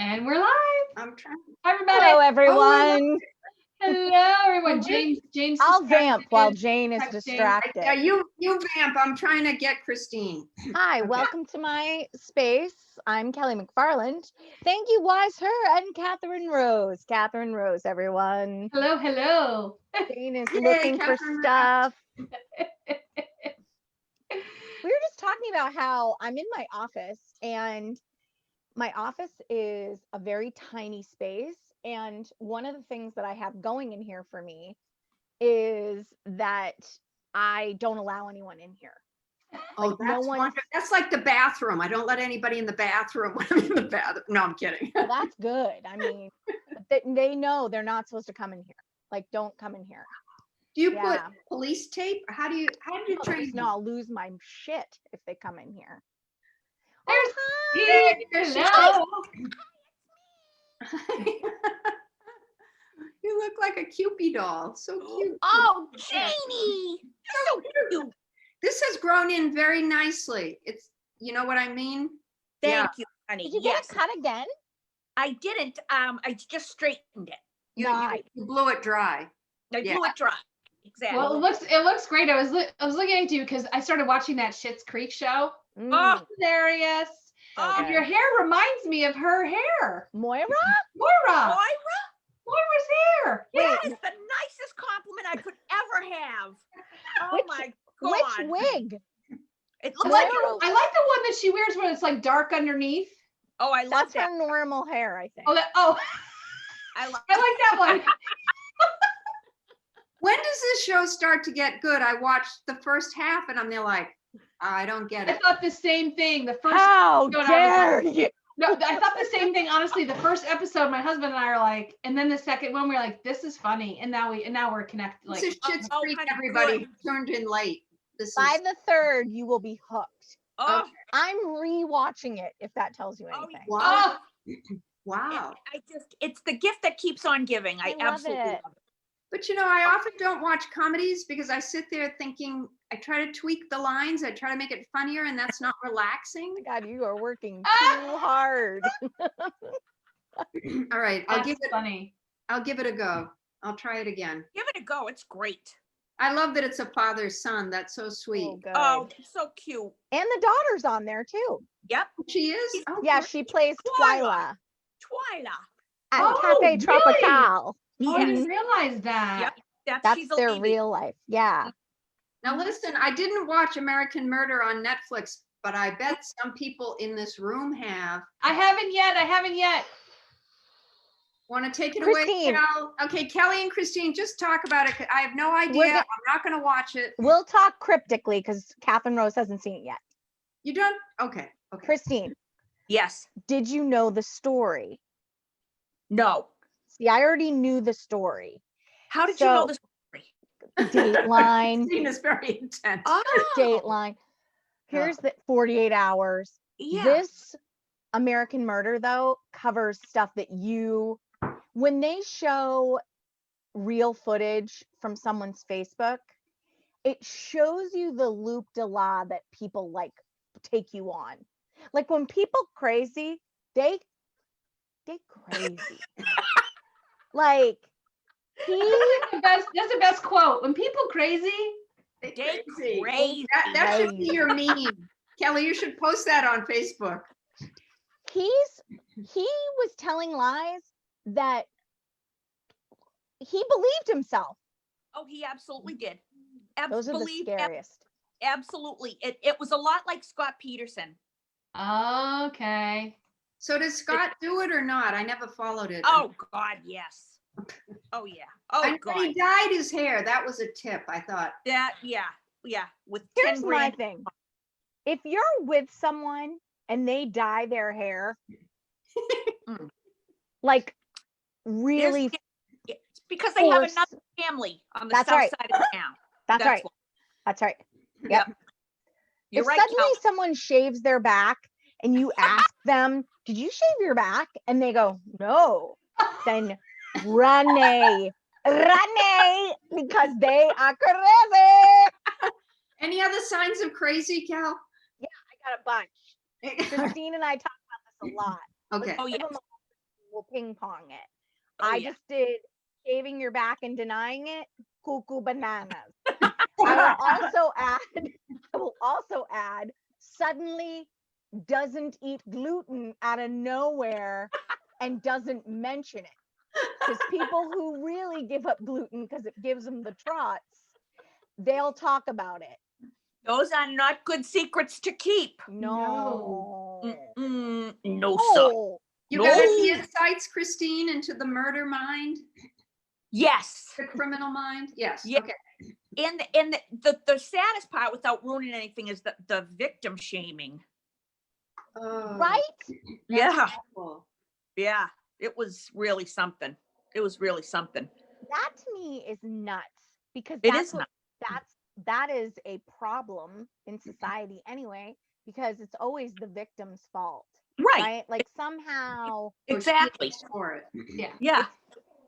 And we're live. I'm trying. Hi, everybody. Hello, everyone. Hello, everyone. James. I'll vamp while distracted. Jane is Texting. distracted. Yeah, you vamp. I'm trying to get Christine. Hi, Okay. welcome to my space. I'm Kelly McFarland. Thank you, Wise Her and Catherine Rose. Catherine Rose, everyone. Hello. Jane is Yay, looking for Catherine stuff. We were just talking about how I'm in my office, and my office is a very tiny space. And one of the things that I have going in here for me is that I don't allow anyone in here. Oh, Like, that's no one. wonderful. That's like the bathroom. I don't let anybody in the bathroom when I'm in the bathroom. No, I'm kidding. Well, that's good. I mean, they know they're not supposed to come in here. Like, don't come in here. Do you put Yeah. police tape? How do you No, train no, them? I'll lose my shit if they come in here. There's Hi. Hello. You look like a Cupid doll. So cute. Oh, Janie! So cute. This has grown in very nicely. It's, you know what I mean? Thank you, honey. Did you Yes, get it cut again? I didn't. I just straightened it. Nice. You blew it dry. I Yeah. blew it dry. Exactly. Well, it looks great. I was looking at you because I started watching that Schitt's Creek show. Oh, Hilarious. So And good. your hair reminds me of her hair. Moira? Moira's Moira, hair. that is the nicest compliment I could ever have. Oh Which- my God. Which wig? It I looks like, like. I like the one that she wears when it's like dark underneath. Oh, I love That's that. her normal hair, I think. Oh, I love. I like that one. When does this show start to get good? I watched the first half and I'm there like, I don't get I it. thought the same thing. The first How episode, I was dare like- you? No, I thought the same thing. Honestly, the first episode, my husband and I are like, and then the second one, we're like, this is funny, and now we're connected. Like, This is Schitt's oh, Creek, honey, everybody good. who turned in late. This By is the third, you will be hooked. Oh, I'm rewatching it, if that tells you Oh, anything. wow. oh, Wow. it's the gift that keeps on giving. I love absolutely it. love it. But you know, I often don't watch comedies because I sit there thinking, I try to tweak the lines, I try to make it funnier, and that's not relaxing. God, you are working too hard. All right, that's I'll funny. give it a go. I'll try it again. Give it a go. It's great. I love that it's a father-son. That's so sweet. Oh, good. Oh, it's so cute. And the daughter's on there too. Yep. She is? Oh, Yeah, great. she plays Twyla. Twyla Twyla. at Oh, Cafe really? Tropical. Oh, I didn't Mhm. realize that. Yep. That's she's a their lady. real life. Yeah. Now listen, I didn't watch American Murder on Netflix, but I bet some people in this room have. I haven't yet. Want to take it Christine. away, Cal? Okay, Kelly and Christine, just talk about it. I have no idea. We're go- I'm not going to watch it. We'll talk cryptically because Catherine Rose hasn't seen it yet. You don't? Okay. Okay. Christine, Yes. did you know the story? No. See, I already knew the story. How did you know So- this story? Dateline. Christine is very intense. Oh, Dateline. Here's the 48 hours. yeah. This American Murder, though, covers stuff that when they show real footage from someone's Facebook, it shows you the loop de la that people like take you on. Like when people crazy, they crazy. Like That's the best quote. When people crazy, They Crazy. crazy. That should be your meme. Kelly, you should post that on Facebook. he was telling lies that he believed himself. Oh, he absolutely did. Those are the scariest. Absolutely. It was a lot like Scott Peterson. okay. So does Scott do it or not? I never followed it. Oh God, yes. Oh yeah. Oh And when God. he dyed his hair, that was a tip, I thought. That yeah. With Here's 10 my grand. thing. If you're with someone and they dye their hair, like really, It's because they have force- another family on the That's south right. side of town. that's right. why. That's right. Yep. Yep. You're If right, suddenly Kel. someone shaves their back and you ask them, did you shave your back? And they go, no, then run, because they are crazy. Any other signs of crazy, Cal? I got a bunch. Christine and I talk about this a lot. Okay. Oh yeah. Give 'em will ping pong it. Oh, I yeah. just did shaving your back and denying it, cuckoo bananas. I will also add, suddenly doesn't eat gluten out of nowhere and doesn't mention it. Because people who really give up gluten because it gives them the trots, they'll talk about it. Those are not good secrets to keep. No. No, sir. Oh, You got any No. insights, Christine, into the murder mind, Yes. the criminal mind? Yes. Yeah. Okay. And the saddest part, without ruining anything, is the victim shaming. Oh, right? Yeah. awful. Yeah. It was really something. It was really something. That to me is nuts because It that's is what that is a problem in society anyway, because it's always the victim's fault, Right. right? Like somehow, Exactly. For it. Yeah. Yeah.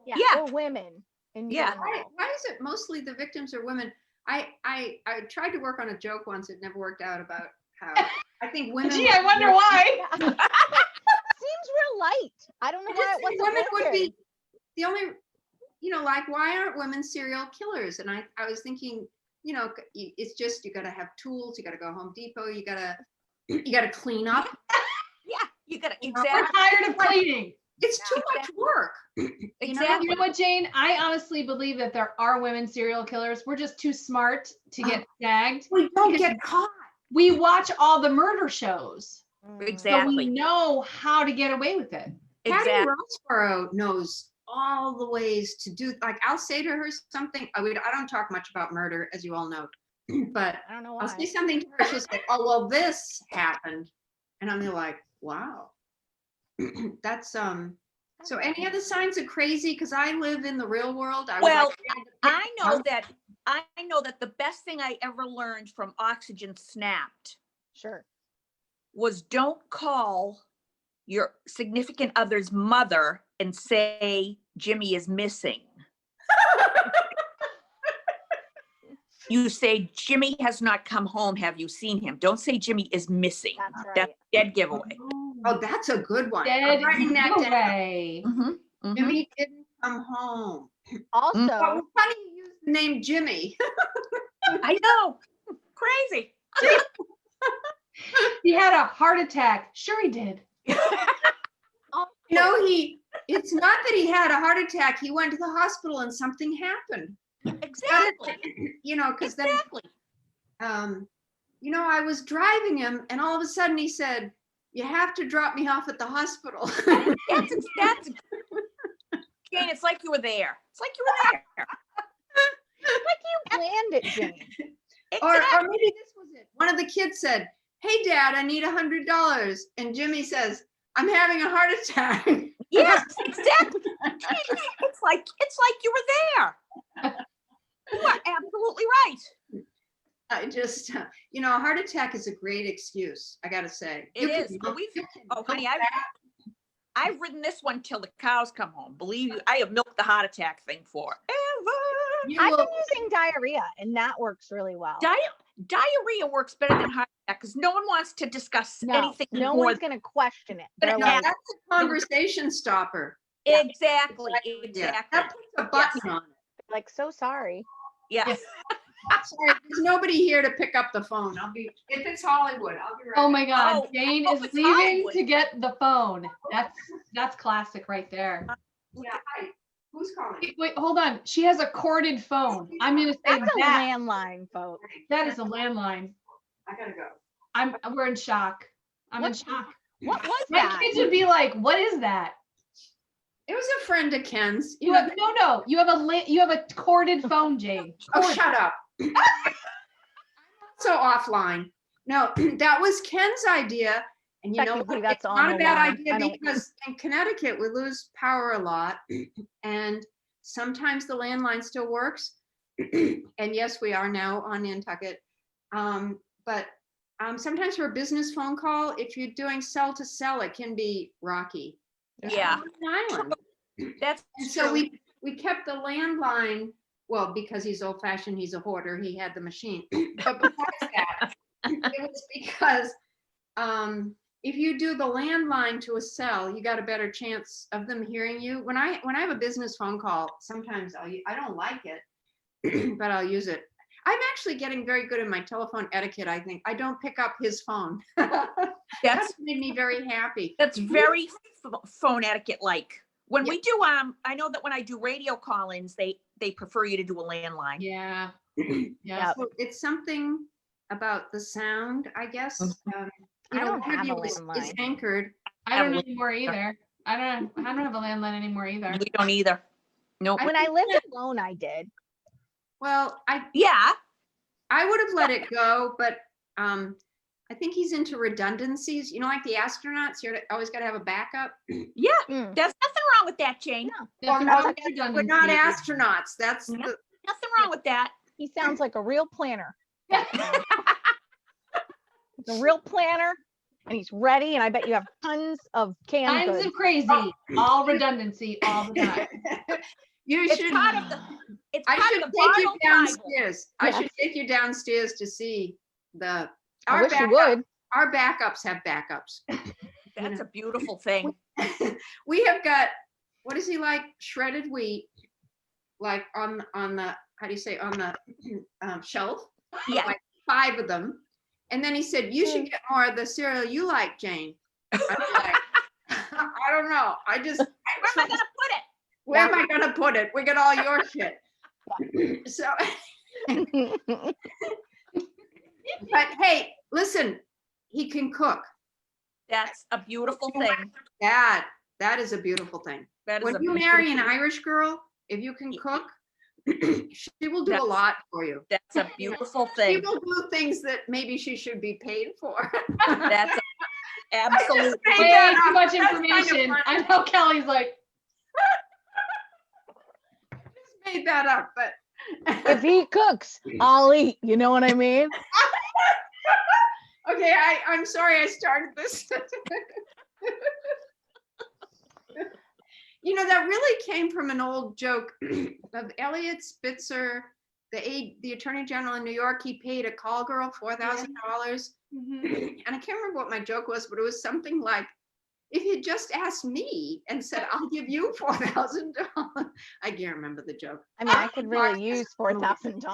yeah, Yeah. or women in Yeah. general. Why is it mostly the victims are women? I tried to work on a joke once. It never worked out about how I think women. Gee, I wonder why. Seems real light. I don't know I why just it think wasn't women would working. be the only, like, why aren't women serial killers? And I was thinking, it's just, you got to have tools. You got to go Home Depot. You got to clean up. Yeah. You gotta You know, We're exactly. tired of cleaning. It's too much work. Exactly. You know what, Jane? I honestly believe that there are women serial killers. We're just too smart to get snagged. We don't Because get caught. we watch all the murder shows, so Exactly. we know how to get away with it. Patty Exactly. Rossborough knows all the ways to do. Like, I'll say to her something. I don't talk much about murder, as you all know, but I don't know I'll say why. something to her. She'll say, "Oh, well, this happened," and I'm like, "Wow, that's." So, any other signs of crazy? Because I live in the real world. I would Well, like to be able to pick I know that the best thing I ever learned from Oxygen Snapped Sure. was don't call your significant other's mother and say Jimmy is missing. You say Jimmy has not come home. Have you seen him? Don't say Jimmy is missing. That's right. That's a dead giveaway. Oh, that's a good one. Dead I'm writing that down. giveaway. Jimmy didn't come home. Also, Well, funny you use the name Jimmy. I know. Crazy. He had a heart attack. Sure, he did. It's not that he had a heart attack. He went to the hospital and something happened. Exactly. Because then, Exactly. I was driving him and all of a sudden he said, "You have to drop me off at the hospital." That's Jane, it's like you were there. It's like you were there. like you planned it, Jane. Or Exactly. maybe this was it. One of the kids said, "Hey, Dad, I need $100." And Jimmy says, "I'm having a heart attack." Yes, exactly. Jane, it's like you were there. You are absolutely right. I just, a heart attack is a great excuse, I gotta say. It is. Honey, I've ridden this one till the cows come home. Believe you, I have milked the heart attack thing forever. I've been using diarrhea, and that works really well. Diarrhea works better than heart attack because no one wants to discuss anything no more. one's going to question it. But They're no, like, That's a conversation stopper. Exactly. Yeah, Exactly. that puts a button on it. like, so sorry. Yeah. Sorry, there's nobody here to pick up the phone. If it's Hollywood, I'll be right Oh back. my God, Oh, Jane oh, is it's leaving Hollywood. to get the phone. That's classic right there. Yeah, hi. Who's calling? Wait, hold on. She has a corded phone. I'm gonna say That's a that. landline, folks. That is a landline. I gotta go. We're in shock. I'm in What- shock. What was My that? kids would be like, "What is that?" It was a friend of Ken's. You have no. You have a corded phone, Jane. Oh, shut up. I'm also offline. No, that was Ken's idea. And you know Technically, what? that's It's on not the a bad line. idea I don't- because in Connecticut, we lose power a lot. And sometimes the landline still works. And yes, we are now on Nantucket. But sometimes for a business phone call, if you're doing cell to cell, it can be rocky. Yeah. An island. That's And so true. we kept the landline, well, because he's old fashioned, he's a hoarder, he had the machine. But besides that, it was because if you do the landline to a cell, you got a better chance of them hearing you. When I have a business phone call, sometimes I don't like it, but I'll use it. I'm actually getting very good at my telephone etiquette, I think. I don't pick up his phone. That's made me very happy. That's very phone etiquette like. When Yep. we do, I know that when I do radio call-ins, they prefer you to do a landline. Yeah. Yep. So it's something about the sound, I guess. I You know, don't one of have a you is landline. anchored. I don't anymore either. I don't have a landline anymore either. We don't either. Nope. I When I think lived that- alone, I did. Well, Yeah. I would have let it go, but I think he's into redundancies. You know, like the astronauts, you're always got to have a backup. Yeah. Mm. There's nothing wrong with that, Jane. No, Nothing no, wrong with We're not redundancy. astronauts. That's No. the, Nothing wrong with that. he sounds like a real planner. He's a real planner, and he's ready. And I bet you have tons of canned Kinds goods. of crazy. All redundancy all the time. you It's should. part of the. It's I part should of the take you Bartle Bible. downstairs. I should take you downstairs to see the. I Our wish you backup, would. our backups have backups. That's a beautiful thing. We have got, what is he like? Shredded wheat, like on the, how do you say, on the shelf? Yeah. Like 5 of them. And then he said, you should get more of the cereal you like, Jane. I'm like, I don't know. Where am I gonna put it? Where am I gonna put it? We got all your shit. So, but hey, listen, he can cook. That's a beautiful thing. That is a beautiful thing. That is When a you beautiful marry an thing. Irish girl, if you can cook, she will do a That's- lot for you. That's a beautiful She thing. will do things that maybe she should be paid for. That's absolutely. made Way that too up. much That's kind of information. funny. I know Kelly's like, Just made that up, but If he cooks, I'll eat. You know what I mean? okay, I'm sorry I started this. You know, that really came from an old joke of Elliot Spitzer, the Attorney General in New York. He paid a call girl $4,000. mhm. And I can't remember what my joke was, but it was something like, if you just asked me and said, I'll give you $4,000. I can't remember the joke. I mean, I could really use $4,000.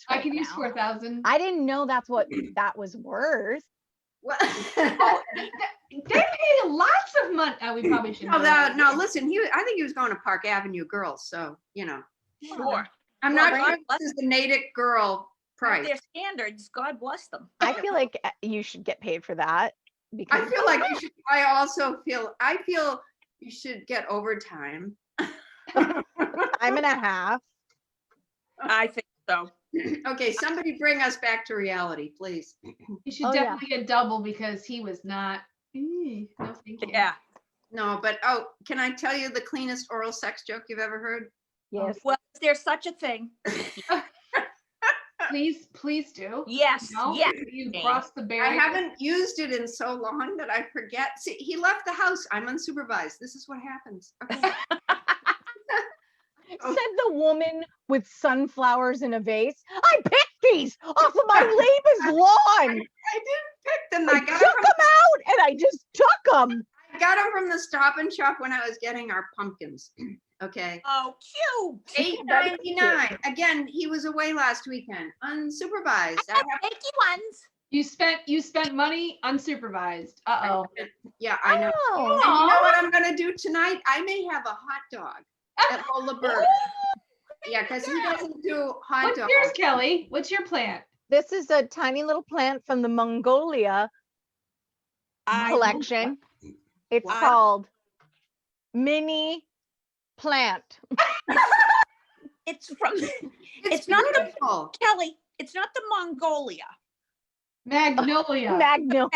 I right can use now. 4,000. I didn't know that's what that was worth. Well, Oh, they pay lots of money. We probably should. know that. no, listen, I think he was going to Park Avenue Girls. So, you know, Sure. I'm Well, not right. sure this is the Natick girl By price. their standards, God bless them. I feel like you should get paid for that because I feel like you should, I feel you should get overtime. time and a half. I think so. Okay, somebody bring us back to reality, please. You should Oh, yeah. definitely get double because he was not. No, thank you. Yeah. No, but can I tell you the cleanest oral sex joke you've ever heard? Yes. Well, is there such a thing? Please do. Yes. No, Yes. you Jane. crossed the I barrier. haven't used it in so long that I forget. See, he left the house. I'm unsupervised. This is what happens. Okay. Said the woman with sunflowers in a vase. I picked these off of my neighbor's lawn. I didn't pick them. I took them out and I just took them. I got them from the Stop and Shop when I was getting our pumpkins. Okay. Oh, cute. $8.99. Again, he was away last weekend, unsupervised. I have, Flaky ones. You spent money unsupervised. Uh-oh. yeah, I know. Oh, And you know what I'm gonna do tonight? I may have a hot dog at Lola Burger. Yeah, because he doesn't do hot What's dogs. yours, Kelly? What's your plant? this is a tiny little plant from the Mongolia collection. It's Wow. called Mini Plant. It's from It's not the- beautiful. Kelly. It's not the Mongolia. Magnolia. Magnolia.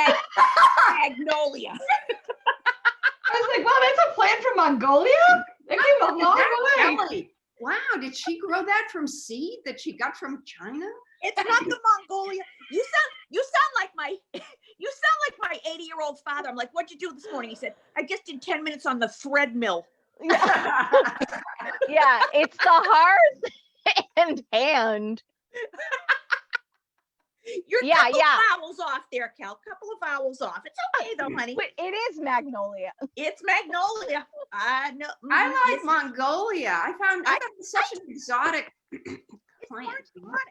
Magnolia. I was like, wow, that's a plant from Mongolia? That came a long way. Kelly, wow, did she grow that from seed that she got from China? It's not the Mongolia. You sound like my 80-year-old father. I'm like, what'd you do this morning? He said, I just did 10 minutes on the thread mill. Yeah, it's the hearth and hand. You're a Yeah, couple yeah. vowels off there, Cal. Couple of vowels off. It's okay though, honey. But it is Magnolia. It's Magnolia. I know. I like Yes, Mongolia. I thought it was such an exotic plant.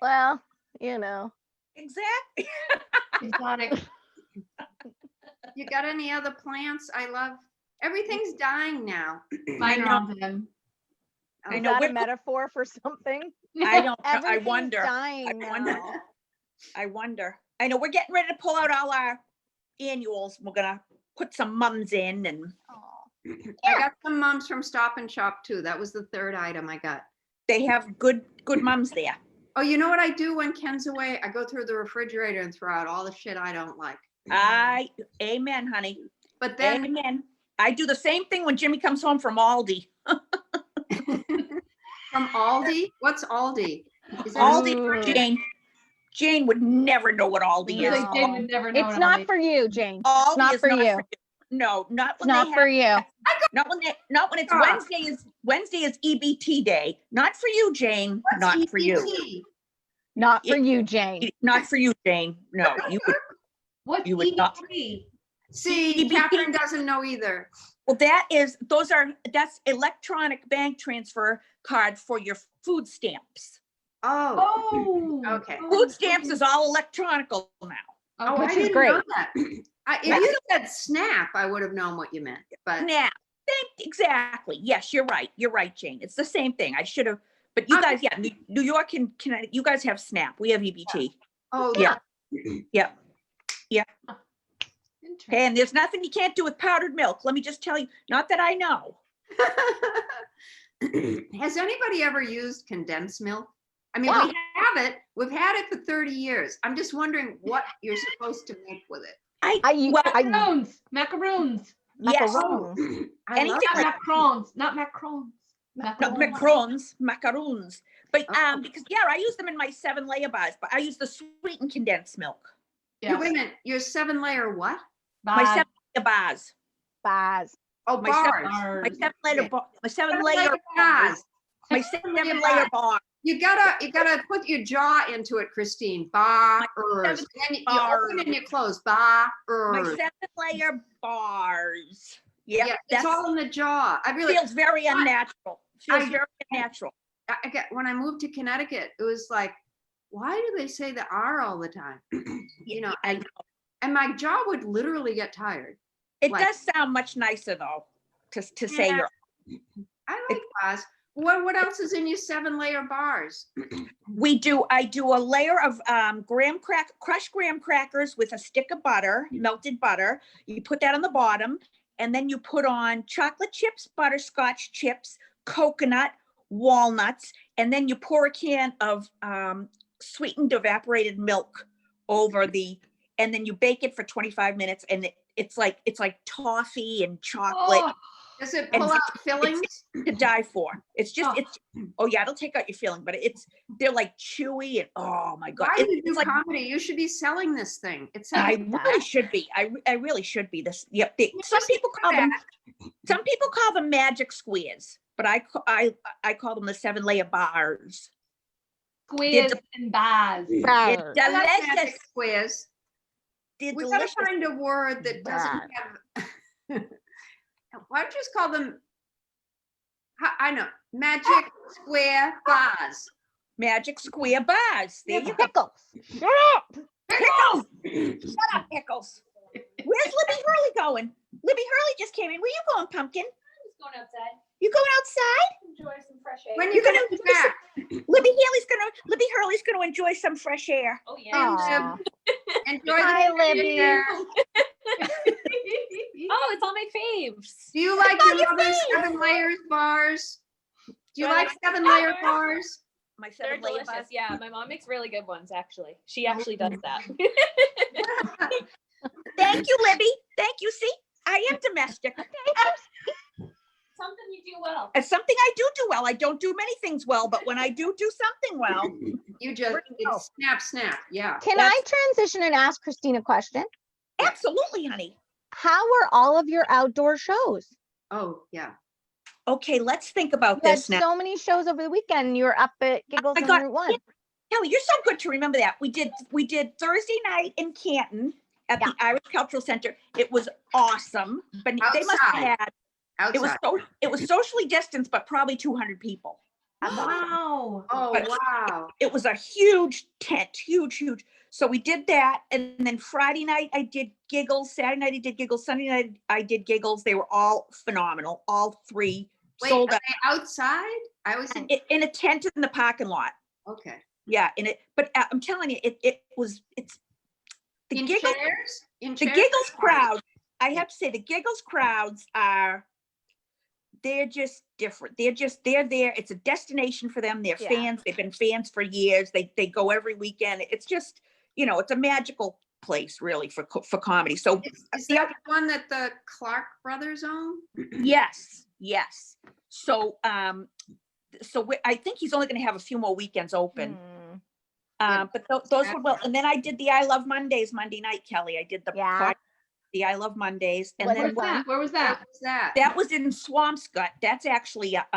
Well, you know. exactly. Exotic. You got any other plants? I love, everything's dying now. Mine are know. on them. I Is know. that a We're- metaphor for something? I don't know. I Everything's wonder. dying I wonder. now. I wonder. I know we're getting ready to pull out all our annuals. We're gonna put some mums in and Aw. I got some mums from Stop and Shop too. That was the third item I got. they have good mums there. Oh, you know what I do when Ken's away? I go through the refrigerator and throw out all the shit I don't like. Amen, honey. But then Amen. I do the same thing when Jimmy comes home from Aldi. from Aldi, what's Aldi? Is that a Aldi, Ooh. Jane would never know what Aldi It's is. like Jane would never know It's what not Aldi- for you, Jane. Aldi not is for not you. for you. No, not It's when not they for have, you. not when it's Ah. Wednesday is EBT day. Not for you, Jane. What's Not for you. EBT? Not for you, Jane. Not for you, Jane. No, you would. What's You would not. EBT? See, EBT. Catherine doesn't know either. Well, that's electronic bank transfer card for your food stamps. Oh, Oh. okay. Food stamps is all electronical now. Oh, Okay. I Which is didn't great. know that. If you said SNAP, I would have known what you meant, but Now, exactly. Yes, you're right. You're right, Jane. It's the same thing. I should have, but you guys, yeah, New York can, you guys have SNAP. We have EBT. oh, Yeah. Yeah. Interesting. And there's nothing you can't do with powdered milk. Let me just tell you, not that I know. Has anybody ever used condensed milk? I mean, Yeah. we have it. We've had it for 30 years. I'm just wondering what you're supposed to make with it. Macaroons. Macaroons. Yes. Macaroons. I Anything love Not that. macarons. Not macarons. Not macaroons. But Oh. because I use them in my 7-layer bars, but I use the sweetened condensed milk. Wait a minute, your 7-layer what? My Bye. 7-layer bars. Baz. Oh, My bars. Bars. My 7-layer Okay. my 7-layer bars. My 7-layer 7-layer bar. You gotta put your jaw into it, Christine. Bars. And then you open and you close. My Bars. 7-layer bars. Yeah, Yeah, it's that all in the jaw. I really, feels very unnatural. Feels I- very unnatural. I get, when I moved to Connecticut, it was like, why do they say the R all the time? You know, I know. and my jaw would literally get tired. It like- does sound much nicer though, to say Yeah. your. I like bars. What else is in your 7-layer bars? I do a layer of crushed graham crackers with a stick of butter, melted butter. You put that on the bottom, and then you put on chocolate chips, butterscotch chips, coconut, walnuts, and then you pour a can of sweetened evaporated milk over and then you bake it for 25 minutes, and it's like toffee and chocolate. Oh, Does it And pull out fillings? To die for. It's just, Oh. oh yeah, it'll take out your feeling, but they're like chewy and oh my God. Why do you do It's like, comedy? You should be selling this thing. It I sounds really should be. I really should be this. Yep. Some people call them magic squares, but I call them the 7-layer bars. squares and bars. It's Baz. I like magic delicious. squares. They're We gotta delicious. find a word that doesn't have. Why don't you just call them? I know, magic square bars. Magic square bars. There you go. Pickles. Shut up. Pickles. Shut up, Pickles. Where's Libby Hurley going? Libby Hurley just came in. Where you going, Pumpkin? Just going outside, You going outside? enjoy some fresh air. When You're you gonna gonna be do back? Libby Hurley's gonna enjoy some fresh air. Oh yeah. Aw. Enjoy Hi, the Libby. air. Oh, it's all my faves. Do you like your mother's 7-layer bars? Do you Do I like like 7-layer bars? bars? My They're 7-layer delicious. bars. Yeah, my mom makes really good ones. Actually, she actually does that. Thank you, Libby. Thank you. See, I am domestic. Something you do well. It's something I do well. I don't do many things well, but when I do something well, You just, Where'd it go? it's snap. Yeah. Can I transition and ask Christine a question? absolutely, honey. How were all of your outdoor shows? Oh, yeah. Okay, let's think about You had this now. so many shows over the weekend. And you were up at Giggles I on got Route 1. Kelly, you're so good to remember that. We did Thursday night in Canton at the Irish Cultural Center. It was awesome, but they must have Outside. had, Outside. it was socially distanced, but probably 200 people. That's awesome. Wow. Oh, But wow. it was a huge tent, huge. So we did that. And then Friday night I did Giggles. Saturday night I did Giggles. Sunday night I did Giggles. They were all phenomenal. All three Wait, sold are out they outside? I was in, in a tent in the parking lot. okay. Yeah, but I'm telling you, it's the In Giggles, chairs? In the chairs? Giggles crowd. I have to say the Giggles crowds they're just different. They're there. It's a destination for them. They're Yeah. fans. They've been fans for years. They go every weekend. It's just, it's a magical place really for comedy. So Is that the one that the Clark brothers own? yes. So I think he's only going to have a few more weekends open. But those were well. And then I did the I Love Mondays Monday night, Kelly. I did the I Love Mondays, and What then is that? Where was that? What was that? that was in Swampscott. That's actually At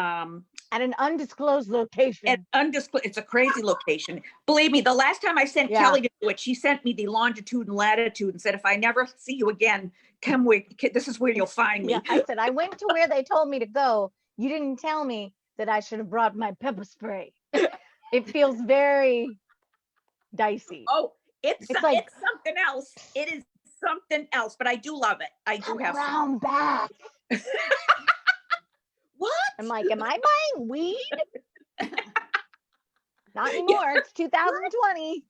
an undisclosed location. it's a crazy location. Believe me, the last time I sent Yeah. Kelly to do it, she sent me the longitude and latitude and said, if I never see you again, this is where you'll find me. Yeah, I said I went to where they told me to go. You didn't tell me that I should have brought my pepper spray. It feels very dicey. Oh, it's like- something else. It is something else, but I do love it. I do have some. Around back. What? I'm like, am I buying weed? Not anymore. It's 2020.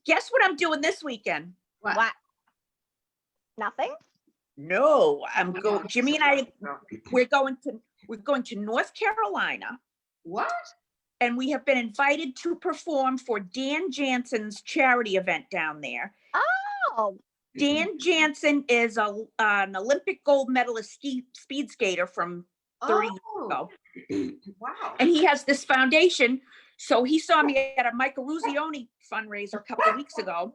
Guess what I'm doing this weekend? What? Nothing? No, I'm No, going. Jimmy and I, we're going to North Carolina, What? and we have been invited to perform for Dan Jansen's charity event down there. Oh, Dan Jansen is an Olympic gold medalist speed skater from 30 years ago. Wow. And he has this foundation. So he saw me at a Michael Ruzioni fundraiser a couple of weeks ago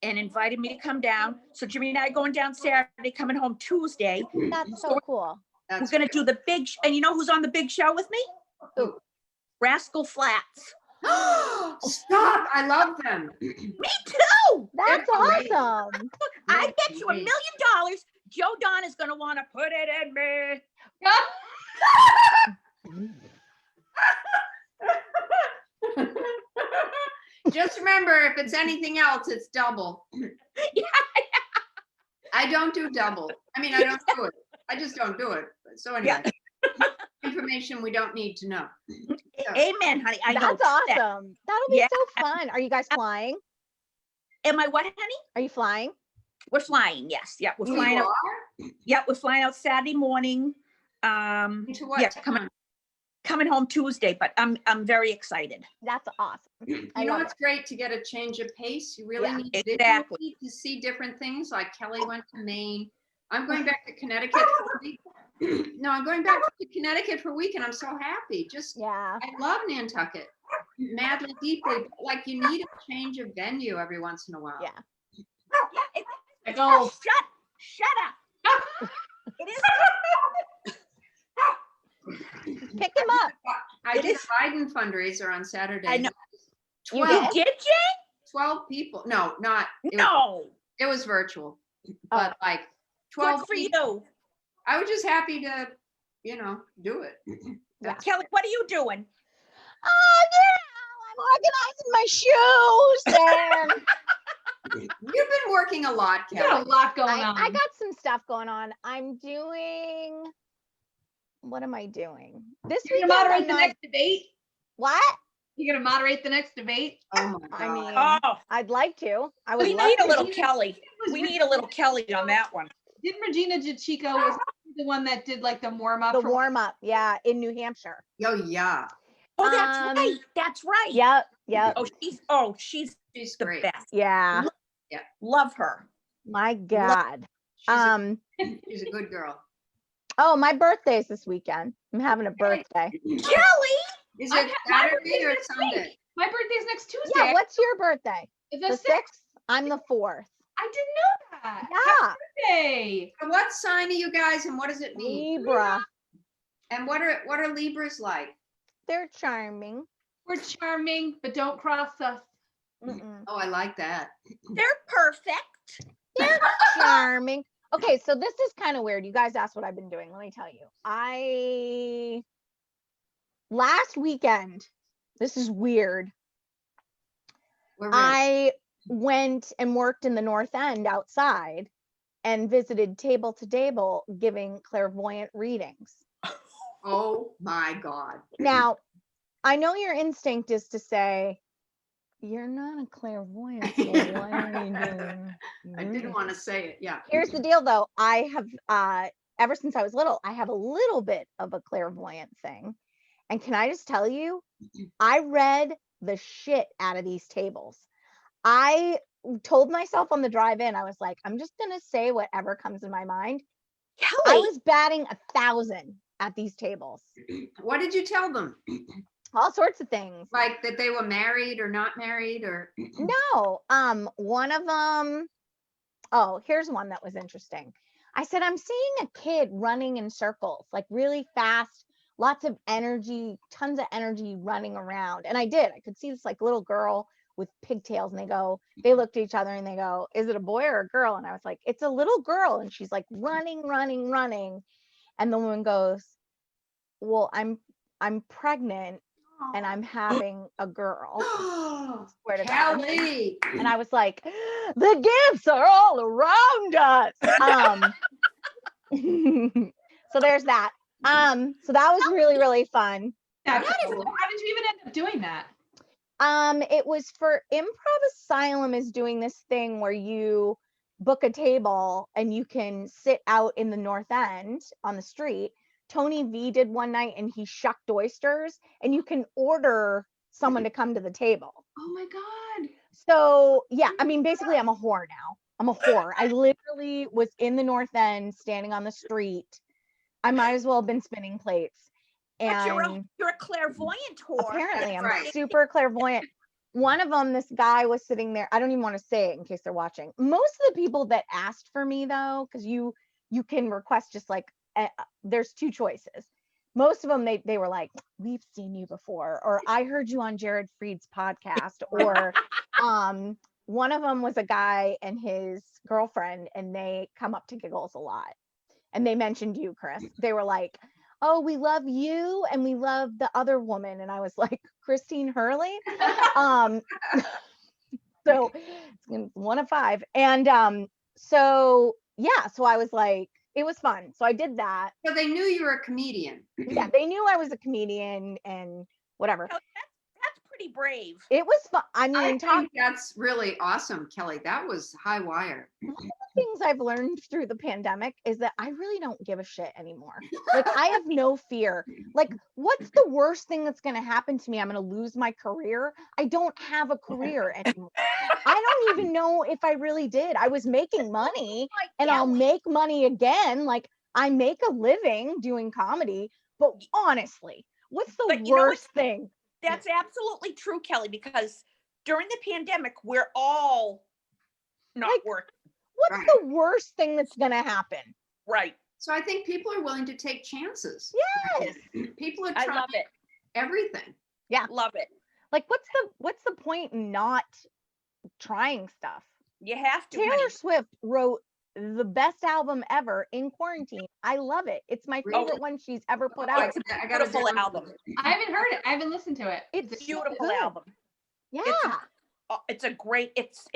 and invited me to come down. So Jimmy and I are going down Saturday, coming home Tuesday. that's so cool. We're going to do the big, and you know who's on the big show with me? Who? Rascal Flats. Stop. I love them. Me too. That's great. awesome. I bet you $1 million Joe Don is going to want to put it in me. Just remember, if it's anything else, it's double. I don't do double. I mean, I don't do it. I just don't do it. So anyway, information we don't need to know. Amen, honey. I know. That's awesome. That'll be Yeah. so fun. Are you guys flying? Am I what, honey? Are you flying? We're flying. Yes. Yeah. We're You flying out. are? Yeah. We're flying out Saturday morning. To what Yeah, time? coming home Tuesday, but I'm very excited. That's awesome. You I know, love it's great to get a change of pace. You really Yeah, need visually exactly. to see different things. Like Kelly went to Maine. I'm going back to Connecticut for a week. No, I'm going back to Connecticut for a week, and I'm so happy. Just Yeah. I love Nantucket madly, deeply. But like you need a change of venue every once in a while. Yeah. Yeah. Like, oh, Shut up. It is. Pick him up. I It did is- a Biden fundraiser on Saturday. I know. You 12, Did you? 12 people. No, not. No. It was virtual, but like 12 Good for people. you. I was just happy to, do it. Yeah. Kelly, what are you doing? Oh, yeah. I'm organizing my shoes. And You've been working a lot, you got Kelly. a lot going on. I got some stuff going on. What am I doing? This You're weekend, gonna moderate I'm the not- next debate? What? You're gonna moderate the next debate? Oh my I God. mean, Oh, I'd like to. I would we love need a to. little Kelly. We need a little Kelly on that one. Didn't Regina Chico was the one that did like the warm up? The warm up, yeah, in New Hampshire. Oh, yeah. Oh, that's Um, right. That's right. Yep. She's She's the great. best. Yeah. Love her. My God. She's a good girl. Oh, my birthday's this weekend. I'm having a birthday. Kelly. Is I it got my Saturday birthday or next week. Sunday? My birthday's next Tuesday. Yeah, what's your birthday? It's The the sixth. 6th? I'm the 4th. I didn't know that. Yeah. Hey. So what sign are you guys and what does it mean? Libra. And what are Libras like? They're charming. We're charming, but don't cross us. Mm-mm. Oh, I like that. They're perfect. Charming. Okay, so this is kind of weird. You guys asked what I've been doing. Let me tell you. Last weekend, this is weird. We're ready. I went and worked in the North End outside and visited table to table giving clairvoyant readings. Oh my God. Now, I know your instinct is to say, you're not a clairvoyant, so why are you doing I didn't want to say it. Yeah. Here's the deal though. I have ever since I was little, I have a little bit of a clairvoyant thing. And can I just tell you, I read the shit out of these tables. I told myself on the drive in, I was like, I'm just gonna say whatever comes in my mind. I Kelly, was batting 1,000 at these tables. What did you tell them? All sorts of things. Like that they were married or not married or? No, one of them, oh, here's one that was interesting. I said, I'm seeing a kid running in circles, like really fast, lots of energy, tons of energy running around. And I did. I could see this like little girl with pigtails, and they looked at each other and they go, is it a boy or a girl? And I was like, it's a little girl. And she's like running, running, running. And the woman goes, well, I'm pregnant and I'm having a girl. Swear to God. Kelly. And I was like, the gifts are all around us. So there's that. So that was really, really fun. That's That is cool. How did you even end up doing that? It was for Improv Asylum is doing this thing where you book a table and you can sit out in the North End on the street. Tony V did one night and he shucked oysters, and you can order someone to come to the table. Oh my God. So yeah, I mean, basically I'm a whore now. I'm a whore. I literally was in the North End standing on the street. I might as well have been spinning plates. but you're And a clairvoyant whore. apparently That's I'm right. super clairvoyant. One of them, this guy was sitting there. I don't even want to say it in case they're watching. Most of the people that asked for me though, because you can request just like, there's two choices. Most of them, they were like, we've seen you before, or I heard you on Jared Freed's podcast, or one of them was a guy and his girlfriend, and they come up to Giggles a lot. And they mentioned you, Chris. They were like, oh, we love you and we love the other woman. And I was like, Christine Hurley. So it's 1 of 5. And so yeah, so I was like, it was fun. So I did that. So they knew you were a comedian. Yeah, they knew I was a comedian and whatever. Oh, that's pretty brave. It was fun. I mean, I think that's really awesome, Kelly. That was high wire. things I've learned through the pandemic is that I really don't give a shit anymore. Like I have no fear. Like what's the worst thing that's going to happen to me? I'm going to lose my career. I don't have a career anymore. I don't even know if I really did. I was making money and I'll make money again. Like I make a living doing comedy, but honestly, what's the But you know worst thing? That's absolutely true, Kelly, because during the pandemic, we're all not Like, working. What's Right. the worst thing that's going to happen? Right. So I think people are willing to take chances. Yes. People are I trying love it. everything. Love it. Like what's the point in not trying stuff? You have to. Taylor honey. Swift wrote the best album ever in quarantine. I love it. It's my Really? favorite one she's ever put Oh, out. I got a Beautiful album. I haven't heard it. I haven't listened to it. It's Is it Beautiful good. album. Yeah. It's a great. It's.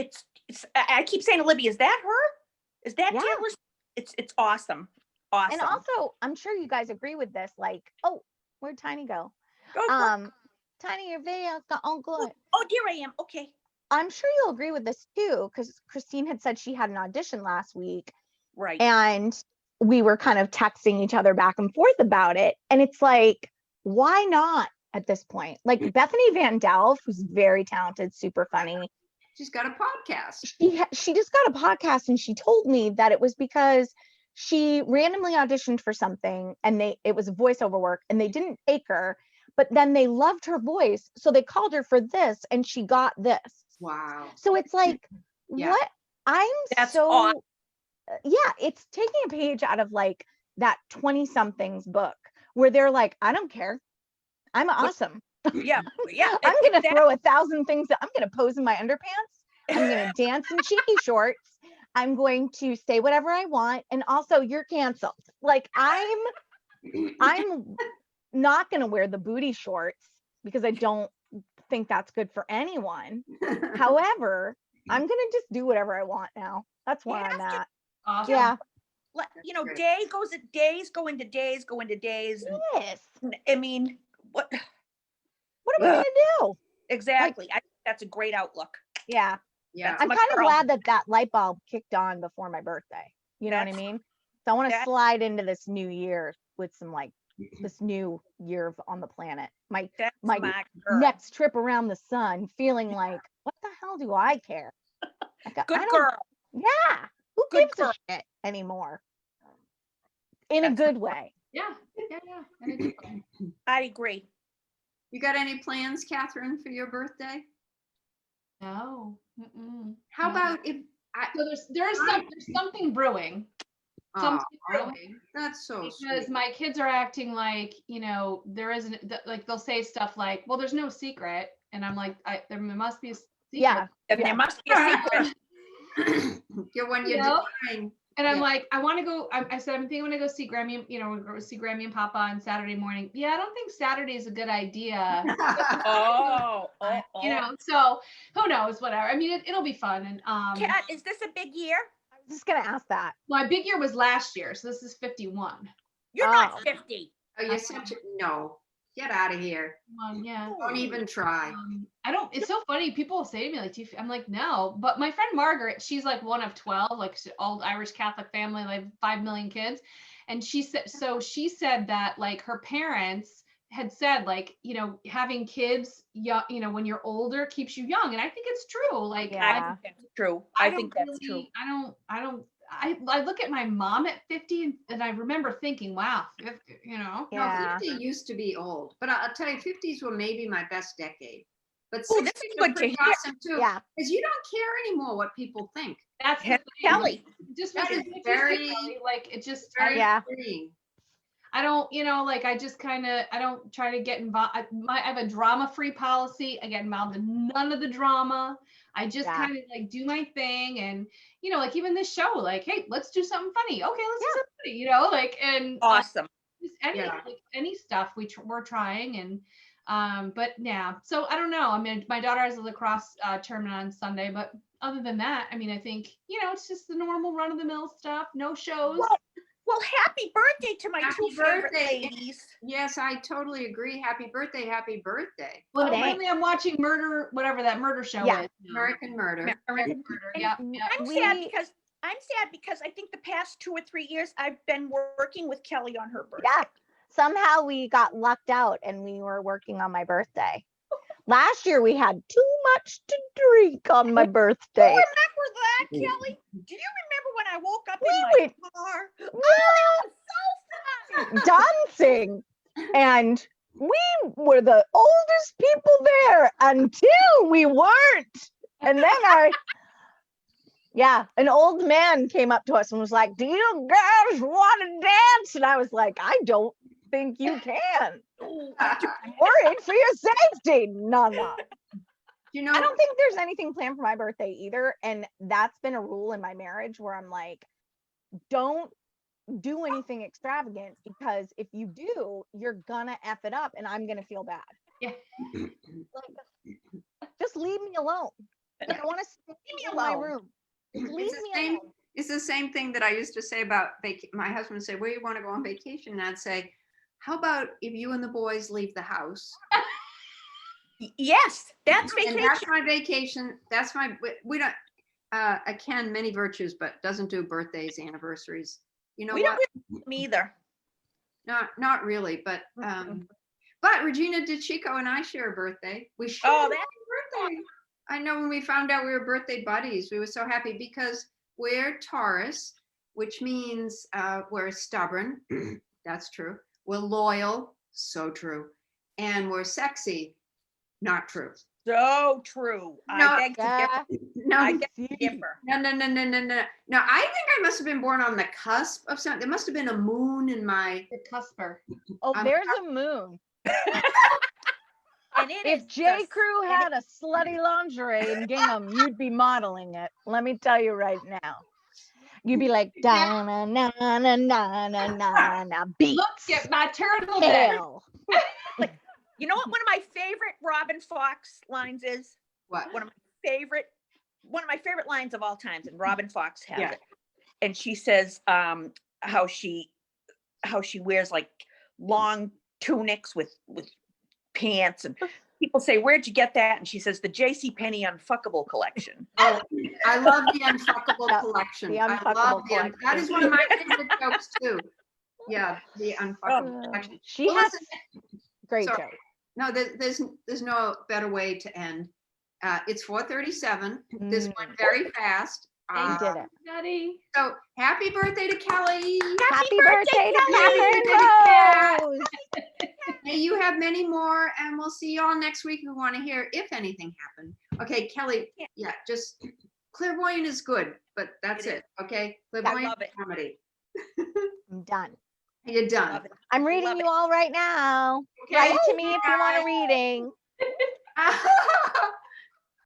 I keep saying to Libby, is that her? Is that Yeah. Taylor's? It's awesome. Awesome. And also, I'm sure you guys agree with this. Like, oh, where'd Tiny go? Go for it. Tiny, your video's got all good. Oh, dear, I am. Okay. I'm sure you'll agree with this too, because Christine had said she had an audition last week. Right. And we were kind of texting each other back and forth about it. And it's like, why not at this point? Like Bethany Van Delft, who's very talented, super funny. She's got a podcast. She just got a podcast, and she told me that it was because she randomly auditioned for something and it was voiceover work and they didn't take her, but then they loved her voice. So they called her for this and she got this. Wow. So it's like, Yeah. what? That's so awesome. yeah, it's taking a page out of like that 20 somethings book where they're like, I don't care. I'm awesome. Yeah, yeah. I'm gonna exactly. throw 1,000 things. I'm gonna pose in my underpants. I'm gonna dance in cheeky shorts. I'm going to say whatever I want. And also, you're canceled. Like I'm not gonna wear the booty shorts because I don't think that's good for anyone. However, I'm gonna just do whatever I want now. That's where I'm have to. at. Awesome. Yeah. You know, Great. days go into days, go into days. And, Yes. I mean, what What am I gonna do? exactly? I think that's a great outlook. Yeah. Yeah. I'm my kind of girl. glad that that light bulb kicked on before my birthday. You know what I That's- mean? So I want to that- slide into this new year with some like this new year on the planet. My That's my my girl. next trip around the sun, feeling like, what the hell do I care? Like, I Good don't- girl. Yeah. Who Good gives girl. a shit anymore? In a That's good way. Yeah. And it's fun. I agree. You got any plans, Catherine, for your birthday? No. Mm-mm. How No. about if So there's something brewing. oh, Something brewing. that's so Because sweet. my kids are acting like, there isn't, like, they'll say stuff like, well, there's no secret. And I'm like, there must be a secret. Yeah. And there must be a secret. You're when You you're know? denying. And I'm Yeah. like, I want to go. I said, I'm thinking I'm going to go see Grammy, we're going to see Grammy and Papa on Saturday morning. Yeah, I don't think Saturday is a good idea. So who knows, whatever. I mean, it'll be fun. And Kat, is this a big year? I was just gonna ask that. my big year was last year. So this is 51. You're Oh. not 50. Oh, you're such a no. Get out of here. Yeah. Don't even try. I don't, it's so funny. People will say to me, like, I'm like, no, but my friend Margaret, she's like one of 12, like old Irish Catholic family, like 5 million kids. And she said that like her parents had said, like, having kids, when you're older keeps you young. And I think it's true. Like, Yeah. I think that's true. I think that's true. I look at my mom at 50 and I remember thinking, wow, 50, No, Yeah. 50 used to be old, but I'll tell you, 50s were maybe my best decade. But Oh, this 60s is are good to pretty hear. awesome too. Yeah. Because you don't care anymore what people think. that's the Heck, thing. Kelly. Just That what is you said, very- Kelly, like it just Very Yeah. freeing. I don't, like I just I don't try to get involved. I have a drama-free policy. I get involved in none of the drama. I just Yeah. kind of like do my thing, and like even this show, like, hey, let's do something funny. Okay, let's do something funny. Like, and Awesome. just any Yeah. like, any stuff we're trying, and but yeah. So I don't know. I mean, my daughter has a lacrosse tournament on Sunday, but other than that, I mean, I think it's just the normal run-of-the-mill stuff. No shows. Well, happy birthday to my Happy two favorite birthday. ladies. Yes, I totally agree. Happy birthday. Happy birthday. Well, Thanks. apparently I'm watching whatever that murder show Yeah. is. American Murder. American Murder. Yeah. I'm sad because I think the past 2 or 3 years I've been working with Kelly on her birthday. Yeah. Somehow we got lucked out and we were working on my birthday. Last year we had too much to drink on my birthday. Remember that, Kelly? Do you remember when I woke up in We my went- car? Dancing, and we were the oldest people there until we weren't. And then an old man came up to us and was like, do you guys want to dance? And I was like, I don't think you can. I'm worried for your safety. No. You know, I don't think there's anything planned for my birthday either. And that's been a rule in my marriage where I'm like, don't do anything extravagant, because if you do, you're gonna F it up and I'm gonna feel bad. Yeah. Like, just leave me alone. Like, I want to stay in my alone. room. Just leave it's the me same. alone. It's the same thing that I used to say about my husband would say, where you want to go on vacation? And I'd say, how about if you and the boys leave the house? Yes, that's And vacation. that's my vacation. That's my, we don't, Ken, many virtues, but doesn't do birthdays, anniversaries. You know We what? don't really do them either. Not really, but Regina DeChico and I share a birthday. We share Oh, a that's birthday. I know when we found out we were birthday buddies, we were so happy because we're Taurus, which means we're stubborn. That's true. We're loyal. So true. And we're sexy. Not true. so true. No, I beg to Yeah. differ. No, I beg to differ. no. No, I think I must have been born on the cusp of something. There must have been a moon in my. The cusper. Oh, I'm- there's a moon. And it is If J. the Crew had a slutty lingerie in gingham, you'd be modeling it. Let me tell you right now. You'd be like, da na na na na na na na beats. Look at my turtleneck. Hell. You know what one of my favorite Robin Fox lines is? What? One of my favorite lines of all times, and Robin Fox has Yeah. it. And she says how she wears like long tunics with pants, and people say, "Where'd you get that?" And she says, "The JCPenney Unfuckable collection." Oh, I love the Unfuckable Yeah, collection. the I Unfuckable love collection. that is one of my favorite jokes too. Yeah, the Unfuckable collection. She Well, has listen, great sorry. joke. No, there's no better way to end. It's 4:37. This went very fast. You did it. Daddy. So happy birthday to Kelly. Happy birthday to Kelly. Karen Rose. May you have many more, and we'll see you all next week. We want to hear if anything happened. Okay, Kelly. Yeah, just clairvoyant is good, but that's it. Okay, clairvoyant love it. comedy. I'm done. You're done. Love it. I'm reading Love you it. all right now. Okay, Write to me if you want a reading.